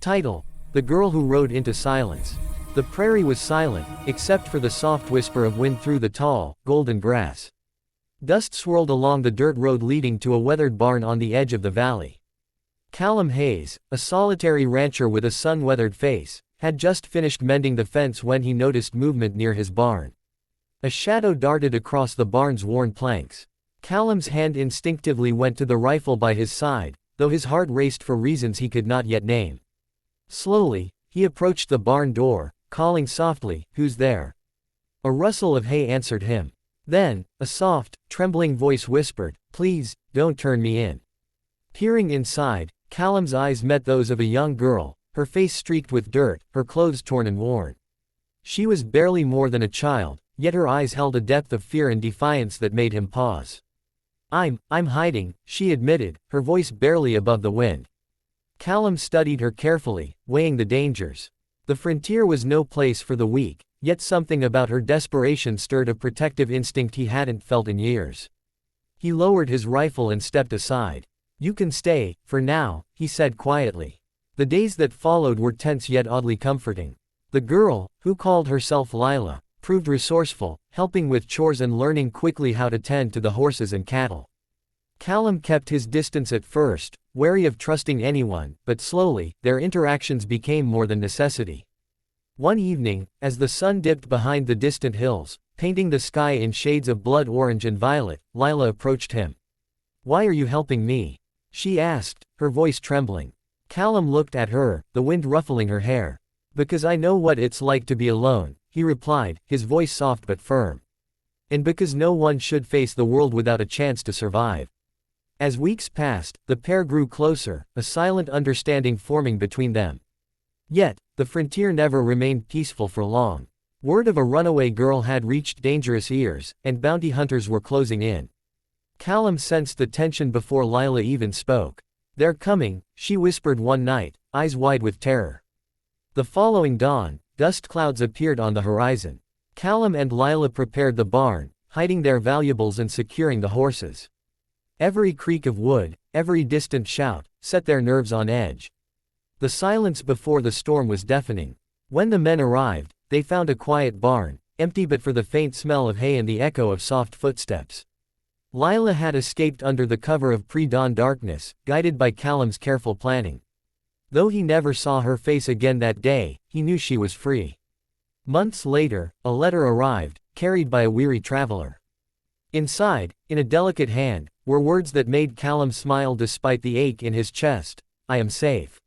Title: The Girl Who Rode into Silence. The prairie was silent, except for the soft whisper of wind through the tall, golden grass. Dust swirled along the dirt road leading to a weathered barn on the edge of the valley. Callum Hayes, a solitary rancher with a sun-weathered face, had just finished mending the fence when he noticed movement near his barn. A shadow darted across the barn's worn planks. Callum's hand instinctively went to the rifle by his side, though his heart raced for reasons he could not yet name. Slowly, he approached the barn door, calling softly, "Who's there?" A rustle of hay answered him. Then, a soft, trembling voice whispered, "Please, don't turn me in." Peering inside, Callum's eyes met those of a young girl, her face streaked with dirt, her clothes torn and worn. She was barely more than a child, yet her eyes held a depth of fear and defiance that made him pause. I'm hiding," she admitted, her voice barely above the wind. Callum studied her carefully, weighing the dangers. The frontier was no place for the weak, yet something about her desperation stirred a protective instinct he hadn't felt in years. He lowered his rifle and stepped aside. "You can stay, for now," he said quietly. The days that followed were tense yet oddly comforting. The girl, who called herself Lila, proved resourceful, helping with chores and learning quickly how to tend to the horses and cattle. Callum kept his distance at first, wary of trusting anyone, but slowly, their interactions became more than necessity. One evening, as the sun dipped behind the distant hills, painting the sky in shades of blood orange and violet, Lila approached him. "Why are you helping me?" she asked, her voice trembling. Callum looked at her, the wind ruffling her hair. "Because I know what it's like to be alone," he replied, his voice soft but firm. "And because no one should face the world without a chance to survive." As weeks passed, the pair grew closer, a silent understanding forming between them. Yet, the frontier never remained peaceful for long. Word of a runaway girl had reached dangerous ears, and bounty hunters were closing in. Callum sensed the tension before Lila even spoke. "They're coming," she whispered one night, eyes wide with terror. The following dawn, dust clouds appeared on the horizon. Callum and Lila prepared the barn, hiding their valuables and securing the horses. Every creak of wood, every distant shout, set their nerves on edge. The silence before the storm was deafening. When the men arrived, they found a quiet barn, empty but for the faint smell of hay and the echo of soft footsteps. Lila had escaped under the cover of pre-dawn darkness, guided by Callum's careful planning. Though he never saw her face again that day, he knew she was free. Months later, a letter arrived, carried by a weary traveler. Inside, in a delicate hand, were words that made Callum smile despite the ache in his chest. "I am safe.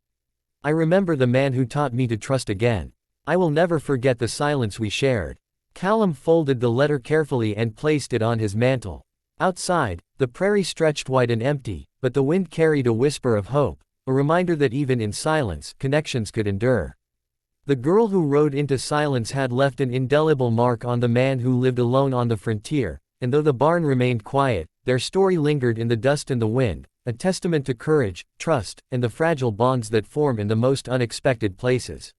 I remember the man who taught me to trust again. I will never forget the silence we shared." Callum folded the letter carefully and placed it on his mantle. Outside, the prairie stretched wide and empty, but the wind carried a whisper of hope, a reminder that even in silence, connections could endure. The girl who rode into silence had left an indelible mark on the man who lived alone on the frontier, and though the barn remained quiet, their story lingered in the dust and the wind, a testament to courage, trust, and the fragile bonds that form in the most unexpected places.